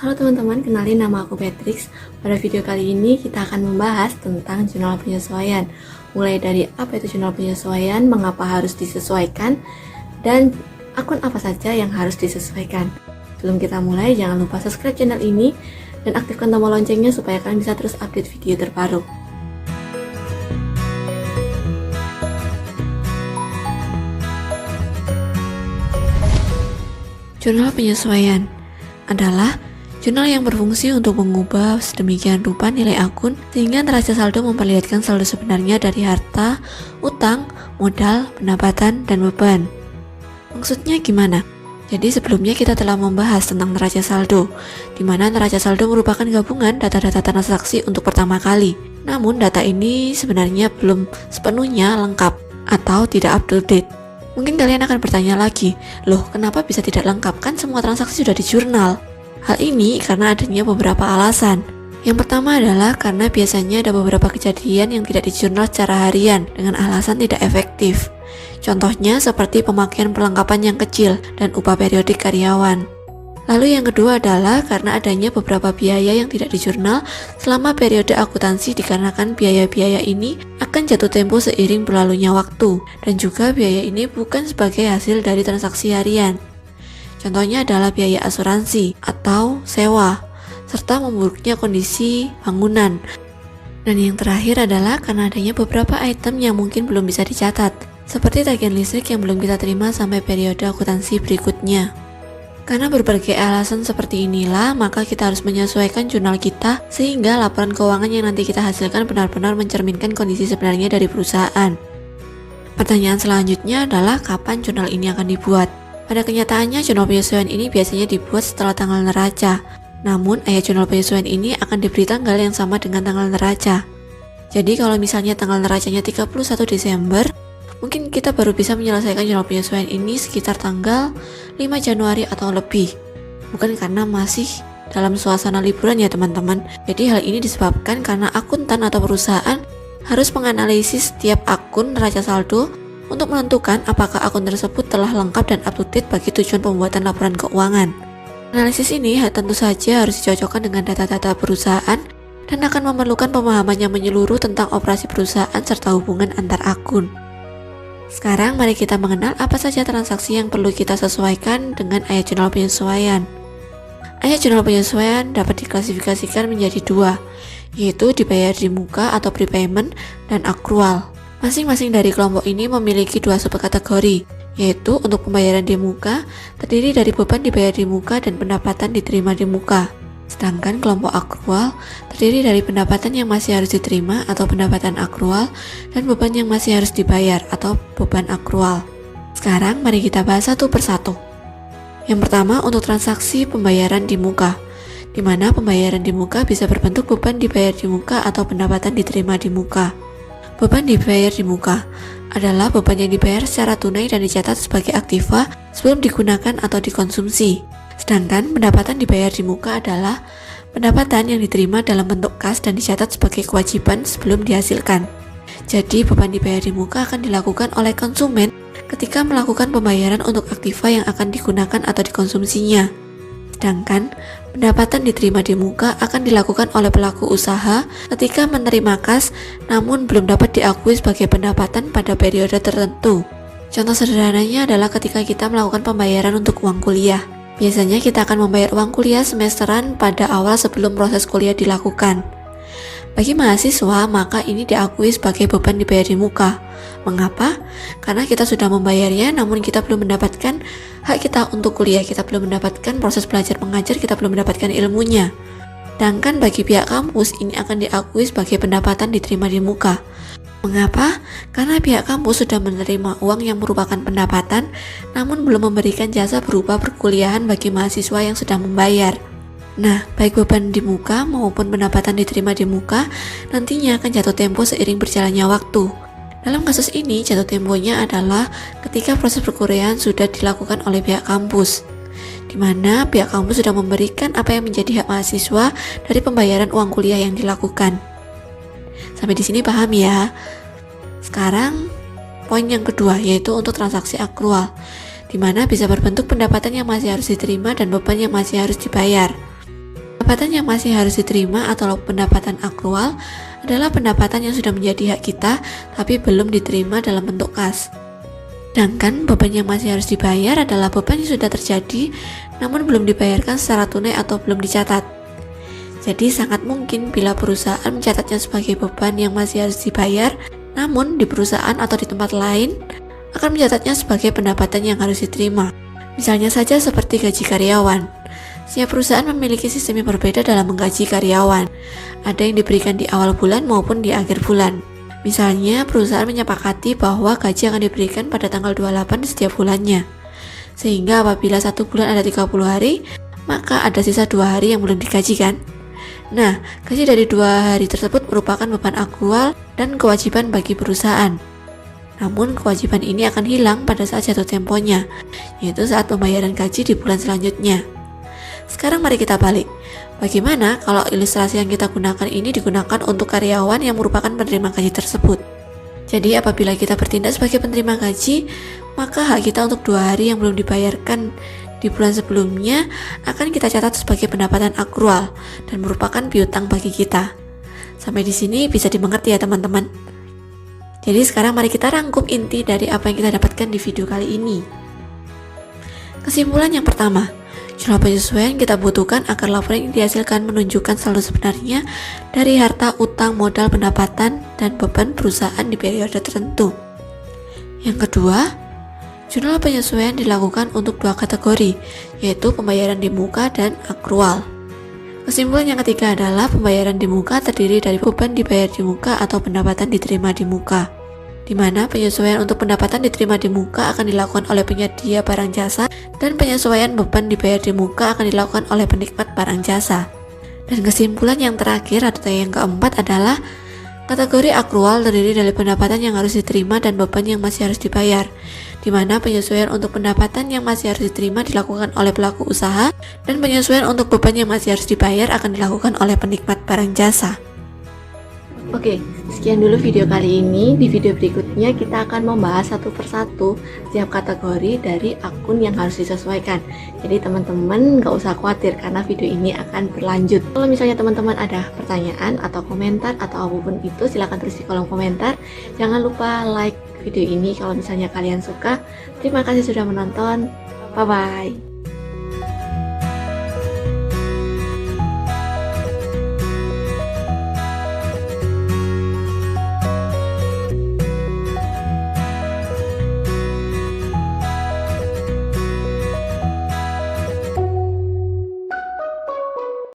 Halo teman-teman, kenalin nama aku Beatrix. Pada video kali ini kita akan membahas tentang jurnal penyesuaian. Mulai dari apa itu jurnal penyesuaian, mengapa harus disesuaikan, dan akun apa saja yang harus disesuaikan. Sebelum kita mulai, jangan lupa subscribe channel ini dan aktifkan tombol loncengnya supaya kalian bisa terus update video terbaru. Jurnal penyesuaian adalah jurnal yang berfungsi untuk mengubah sedemikian rupa nilai akun sehingga neraca saldo memperlihatkan saldo sebenarnya dari harta, utang, modal, pendapatan, dan beban. Maksudnya gimana? Jadi sebelumnya kita telah membahas tentang neraca saldo, di mana neraca saldo merupakan gabungan data-data transaksi untuk pertama kali. Namun data ini sebenarnya belum sepenuhnya lengkap atau tidak up to date. Mungkin kalian akan bertanya lagi, loh kenapa bisa tidak lengkap, kan semua transaksi sudah di jurnal? Hal ini karena adanya beberapa alasan. Yang pertama adalah karena biasanya ada beberapa kejadian yang tidak di jurnal secara harian dengan alasan tidak efektif. Contohnya seperti pemakaian perlengkapan yang kecil dan upah periodik karyawan. Lalu yang kedua adalah karena adanya beberapa biaya yang tidak di jurnal selama periode akuntansi dikarenakan biaya-biaya ini akan jatuh tempo seiring berlalunya waktu, dan juga biaya ini bukan sebagai hasil dari transaksi harian. Contohnya adalah biaya asuransi atau sewa, serta memburuknya kondisi bangunan. Dan yang terakhir adalah karena adanya beberapa item yang mungkin belum bisa dicatat, seperti tagihan listrik yang belum kita terima sampai periode akuntansi berikutnya. Karena berbagai alasan seperti inilah, maka kita harus menyesuaikan jurnal kita sehingga laporan keuangan yang nanti kita hasilkan benar-benar mencerminkan kondisi sebenarnya dari perusahaan. Pertanyaan selanjutnya adalah kapan jurnal ini akan dibuat? Pada kenyataannya, jurnal penyesuaian ini biasanya dibuat setelah tanggal neraca. Namun, ayat jurnal penyesuaian ini akan diberi tanggal yang sama dengan tanggal neraca. Jadi, kalau misalnya tanggal neracanya 31 Desember, mungkin kita baru bisa menyelesaikan jurnal penyesuaian ini sekitar tanggal 5 Januari atau lebih. Bukan karena masih dalam suasana liburan ya teman-teman. Jadi hal ini disebabkan karena akuntan atau perusahaan harus menganalisis setiap akun neraca saldo untuk menentukan apakah akun tersebut telah lengkap dan up to date bagi tujuan pembuatan laporan keuangan. Analisis ini tentu saja harus dicocokkan dengan data-data perusahaan dan akan memerlukan pemahaman yang menyeluruh tentang operasi perusahaan serta hubungan antar akun. Sekarang mari kita mengenal apa saja transaksi yang perlu kita sesuaikan dengan ayat jurnal penyesuaian. Ayat jurnal penyesuaian dapat diklasifikasikan menjadi dua, yaitu dibayar di muka atau prepayment dan akrual. Masing-masing dari kelompok ini memiliki dua subkategori, yaitu untuk pembayaran di muka terdiri dari beban dibayar di muka dan pendapatan diterima di muka. Sedangkan kelompok akrual terdiri dari pendapatan yang masih harus diterima atau pendapatan akrual dan beban yang masih harus dibayar atau beban akrual. Sekarang mari kita bahas satu persatu. Yang pertama untuk transaksi pembayaran di muka, di mana pembayaran di muka bisa berbentuk beban dibayar di muka atau pendapatan diterima di muka. Beban dibayar di muka adalah beban yang dibayar secara tunai dan dicatat sebagai aktiva sebelum digunakan atau dikonsumsi. Sedangkan pendapatan dibayar di muka adalah pendapatan yang diterima dalam bentuk kas dan dicatat sebagai kewajiban sebelum dihasilkan. Jadi beban dibayar di muka akan dilakukan oleh konsumen ketika melakukan pembayaran untuk aktiva yang akan digunakan atau dikonsumsinya. Sedangkan pendapatan diterima di muka akan dilakukan oleh pelaku usaha ketika menerima kas namun belum dapat diakui sebagai pendapatan pada periode tertentu. Contoh sederhananya adalah ketika kita melakukan pembayaran untuk uang kuliah. Biasanya kita akan membayar uang kuliah semesteran pada awal sebelum proses kuliah dilakukan. Bagi mahasiswa, maka ini diakui sebagai beban dibayar di muka. Mengapa? Karena kita sudah membayarnya, namun kita belum mendapatkan hak kita untuk kuliah, kita belum mendapatkan proses belajar mengajar, kita belum mendapatkan ilmunya. Sedangkan bagi pihak kampus, ini akan diakui sebagai pendapatan diterima di muka. Mengapa? Karena pihak kampus sudah menerima uang yang merupakan pendapatan, namun belum memberikan jasa berupa perkuliahan bagi mahasiswa yang sudah membayar. Nah, baik beban di muka maupun pendapatan diterima di muka nantinya akan jatuh tempo seiring berjalannya waktu. Dalam kasus ini, jatuh temponya adalah ketika proses perkuliahan sudah dilakukan oleh pihak kampus, di mana pihak kampus sudah memberikan apa yang menjadi hak mahasiswa dari pembayaran uang kuliah yang dilakukan. Sampai di sini paham ya? Sekarang poin yang kedua yaitu untuk transaksi akrual, di mana bisa berbentuk pendapatan yang masih harus diterima dan beban yang masih harus dibayar. Pendapatan yang masih harus diterima atau pendapatan akrual adalah pendapatan yang sudah menjadi hak kita tapi belum diterima dalam bentuk kas. Sedangkan beban yang masih harus dibayar adalah beban yang sudah terjadi namun belum dibayarkan secara tunai atau belum dicatat. Jadi sangat mungkin bila perusahaan mencatatnya sebagai beban yang masih harus dibayar, namun di perusahaan atau di tempat lain akan mencatatnya sebagai pendapatan yang harus diterima. Misalnya saja seperti gaji karyawan. Setiap perusahaan memiliki sistem yang berbeda dalam menggaji karyawan. Ada yang diberikan di awal bulan maupun di akhir bulan. Misalnya, perusahaan menyepakati bahwa gaji akan diberikan pada tanggal 28 di setiap bulannya. Sehingga apabila satu bulan ada 30 hari, maka ada sisa 2 hari yang belum digaji kan? Nah, gaji dari 2 hari tersebut merupakan beban akrual dan kewajiban bagi perusahaan. Namun, kewajiban ini akan hilang pada saat jatuh temponya, yaitu saat pembayaran gaji di bulan selanjutnya. Sekarang mari kita balik. Bagaimana kalau ilustrasi yang kita gunakan ini digunakan untuk karyawan yang merupakan penerima gaji tersebut? Jadi apabila kita bertindak sebagai penerima gaji, maka hak kita untuk 2 hari yang belum dibayarkan di bulan sebelumnya akan kita catat sebagai pendapatan akrual dan merupakan piutang bagi kita. Sampai di sini bisa dimengerti ya teman-teman. Jadi sekarang mari kita rangkum inti dari apa yang kita dapatkan di video kali ini. Kesimpulan yang pertama, jumlah penyesuaian kita butuhkan agar laporan yang dihasilkan menunjukkan saldo sebenarnya dari harta, utang, modal, pendapatan, dan beban perusahaan di periode tertentu. Yang kedua, jurnal penyesuaian dilakukan untuk 2 kategori, yaitu pembayaran di muka dan akrual. Kesimpulan yang ketiga adalah pembayaran di muka terdiri dari beban dibayar di muka atau pendapatan diterima di muka, di mana penyesuaian untuk pendapatan diterima di muka akan dilakukan oleh penyedia barang jasa dan penyesuaian beban dibayar di muka akan dilakukan oleh penikmat barang jasa. Dan kesimpulan yang terakhir atau yang keempat adalah kategori akrual terdiri dari pendapatan yang harus diterima dan beban yang masih harus dibayar, di mana penyesuaian untuk pendapatan yang masih harus diterima dilakukan oleh pelaku usaha dan penyesuaian untuk beban yang masih harus dibayar akan dilakukan oleh penikmat barang jasa. Oke, sekian dulu video kali ini. Di video berikutnya kita akan membahas satu persatu setiap kategori dari akun yang harus disesuaikan. Jadi teman-teman gak usah khawatir karena video ini akan berlanjut. Kalau misalnya teman-teman ada pertanyaan atau komentar atau apapun itu, silahkan tulis di kolom komentar. Jangan lupa like video ini kalau misalnya kalian suka. Terima kasih sudah menonton. Bye-bye.